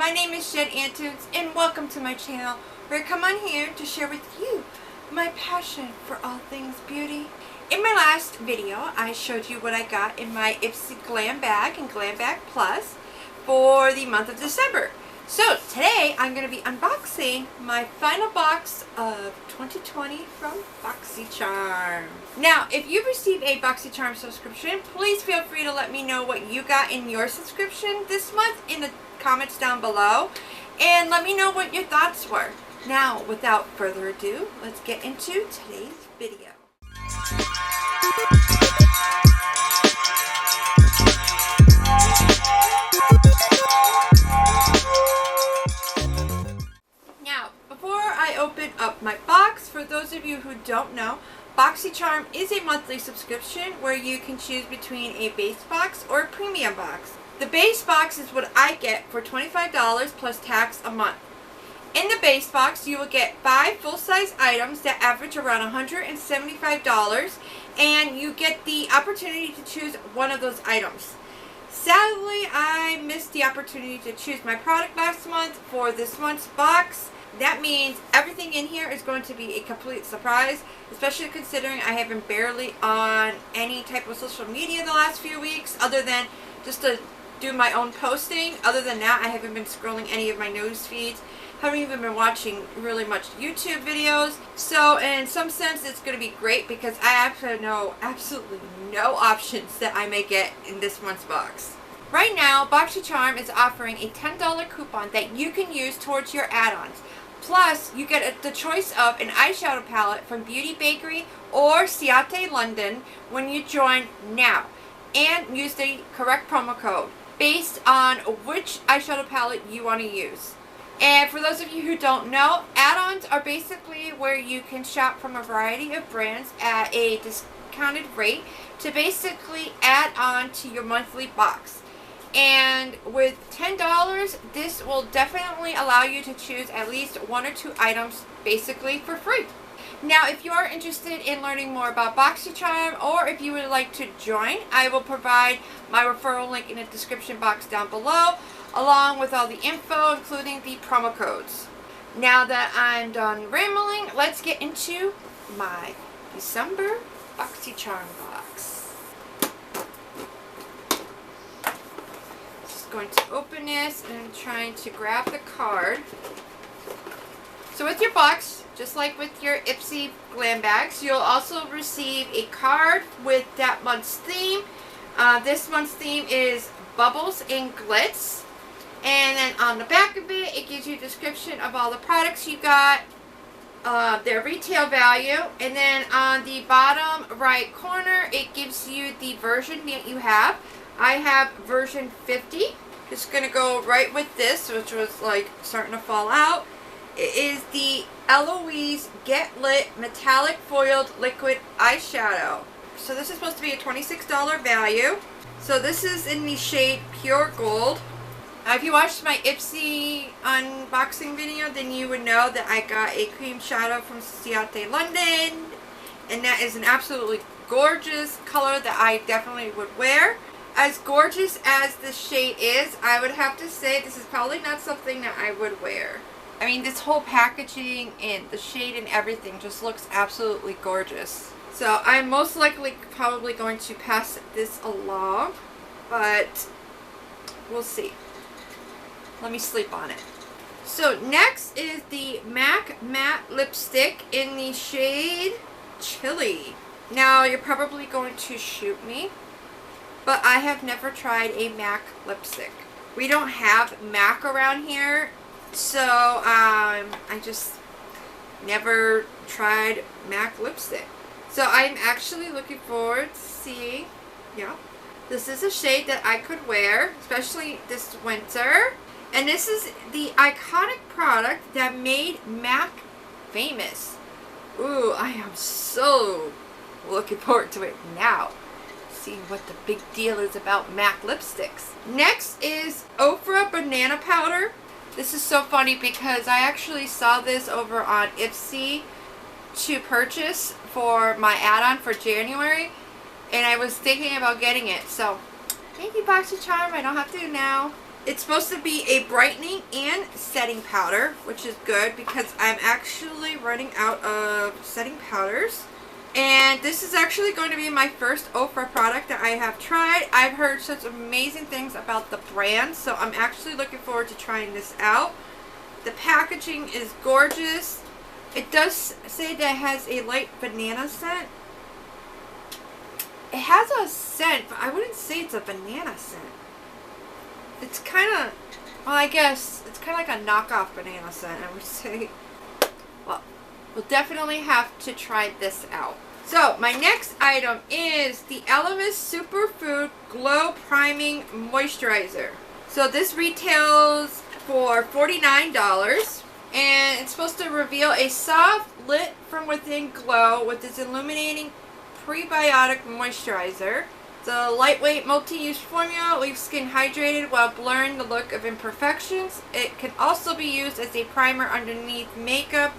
My name is Antunes and welcome to my channel where I come on here to share with you my passion for all things beauty. In my last video, I showed you what I got in my Ipsy Glam Bag and Glam Bag Plus for the month of December. So today I'm going to be unboxing my final box of 2020 from Boxycharm. Now, if you receive a Boxycharm subscription, please feel free to let me know what you got in your subscription this month in the comments down below, and let me know what your thoughts were. Now, without further ado, let's get into today's video. Now, before I open up my box, for those of you who don't know, Boxycharm is a monthly subscription where you can choose between a base box or a premium box. The base box is what I get for $25 plus tax a month. In the base box, you will get 5 full-size items that average around $175, and you get the opportunity to choose one of those items. Sadly, I missed the opportunity to choose my product last month for this month's box. That means everything in here is going to be a complete surprise, especially considering I have been barely on any type of social media the last few weeks, other than just to do my own posting. Other than that, I haven't been scrolling any of my news feeds. Haven't even been watching really much YouTube videos. So in some sense, it's going to be great because I actually know absolutely no options that I may get in this month's box. Right now, Boxycharm is offering a $10 coupon that you can use towards your add-ons. Plus, you get the choice of an eyeshadow palette from Beauty Bakery or Ciate London when you join now, and use the correct promo code based on which eyeshadow palette you want to use. And for those of you who don't know, add-ons are basically where you can shop from a variety of brands at a discounted rate to basically add on to your monthly box. And with $10, this will definitely allow you to choose at least 1 or 2 items basically for free. Now, if you are interested in learning more about Boxycharm, or if you would like to join, I will provide my referral link in the description box down below, along with all the info, including the promo codes. Now that I'm done rambling, let's get into my December Boxycharm box. Just going to open this and I'm trying to grab the card. So with your box, just like with your Ipsy Glam Bags, you'll also receive a card with that month's theme. This month's theme is Bubbles and Glitz. And then on the back of it, it gives you a description of all the products you got, their retail value. And then on the bottom right corner, it gives you the version that you have. I have version 50. Just going to go right with this, which was like starting to fall out. It is the Eloise Get Lit Metallic Foiled Liquid Eyeshadow. So this is supposed to be a $26 value. So this is in the shade Pure Gold. If you watched my Ipsy unboxing video, then you would know that I got a cream shadow from Ciate London. And that is an absolutely gorgeous color that I definitely would wear. As gorgeous as this shade is, I would have to say this is probably not something that I would wear. I mean, this whole packaging and the shade and everything just looks absolutely gorgeous. So I'm most likely probably going to pass this along, but we'll see. Let me sleep on it. So next is the MAC Matte Lipstick in the shade Chili. Now you're probably going to shoot me, but I have never tried a MAC lipstick. We don't have MAC around here. So, I just never tried MAC lipstick. So, I'm actually looking forward to seeing, yeah. This is a shade that I could wear, especially this winter. And this is the iconic product that made MAC famous. Ooh, I am so looking forward to it now. Seeing what the big deal is about MAC lipsticks. Next is Ofra Banana Powder. This is so funny because I actually saw this over on Ipsy to purchase for my add-on for January, and I was thinking about getting it. So, thank you, Boxycharm. I don't have to now. It's supposed to be a brightening and setting powder, which is good because I'm actually running out of setting powders. And this is actually going to be my first Ofra product that I have tried. I've heard such amazing things about the brand, so I'm actually looking forward to trying this out. The packaging is gorgeous. It does say that it has a light banana scent. It has a scent, but I wouldn't say it's a banana scent. It's kind of, well, I guess it's kind of like a knockoff banana scent, I would say. Well, we'll definitely have to try this out. So, my next item is the Elemis Superfood Glow Priming Moisturizer. So, this retails for $49. And it's supposed to reveal a soft, lit from within glow with this illuminating prebiotic moisturizer. The lightweight multi-use formula leaves skin hydrated while blurring the look of imperfections. It can also be used as a primer underneath makeup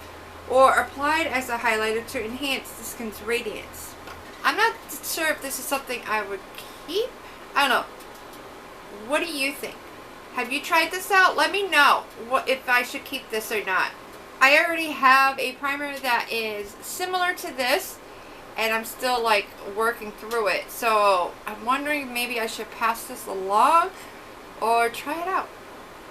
or applied as a highlighter to enhance the skin's radiance. I'm not sure if this is something I would keep. I don't know. What do you think? Have you tried this out? Let me know if I should keep this or not. I already have a primer that is similar to this, and I'm still like working through it. So I'm wondering maybe I should pass this along or try it out.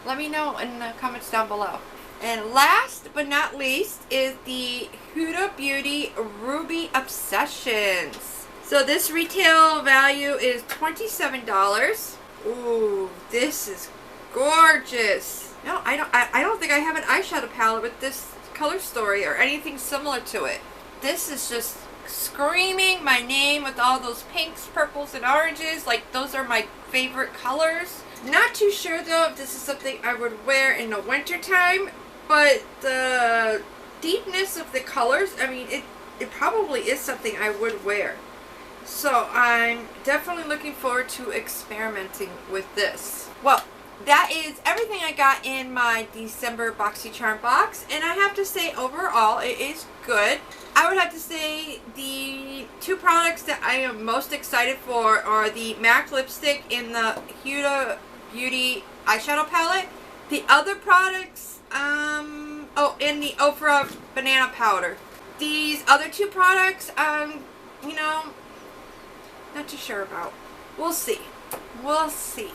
Let me know in the comments down below. And last but not least is the Huda Beauty Ruby Obsessions. So this retail value is $27. Ooh, this is gorgeous. No, I don't think I have an eyeshadow palette with this color story or anything similar to it. This is just screaming my name with all those pinks, purples, and oranges. Like, those are my favorite colors. Not too sure though if this is something I would wear in the winter time, but the deepness of the colors, I mean, it probably is something I would wear. So I'm definitely looking forward to experimenting with this. Well, that is everything I got in my December Boxycharm box, and I have to say overall it is good. I would have to say the two products that I am most excited for are the MAC lipstick in the Huda Beauty eyeshadow palette. The other products, and the Ofra banana powder. These other two products, you know, not too sure about. We'll see. We'll see.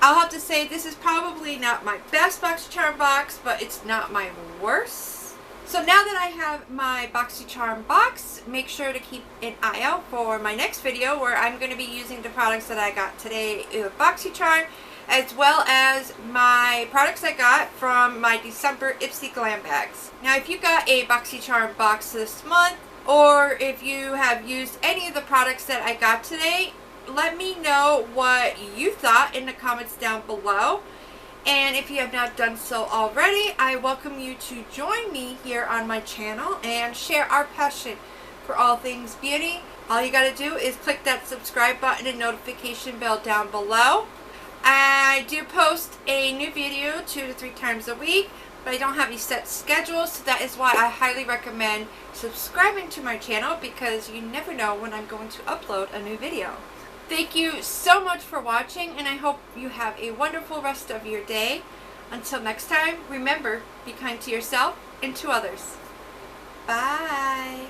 I'll have to say this is probably not my best Boxycharm box, but it's not my worst. So now that I have my Boxycharm box, make sure to keep an eye out for my next video where I'm going to be using the products that I got today with Boxycharm, as well as my products I got from my December Ipsy Glam Bags. Now if you got a Boxycharm box this month, or if you have used any of the products that I got today, let me know what you thought in the comments down below. And if you have not done so already, I welcome you to join me here on my channel and share our passion for all things beauty. All you gotta do is click that subscribe button and notification bell down below. I do post a new video 2 to 3 times a week, but I don't have a set schedule, so that is why I highly recommend subscribing to my channel, because you never know when I'm going to upload a new video. Thank you so much for watching, and I hope you have a wonderful rest of your day. Until next time, remember, be kind to yourself and to others. Bye.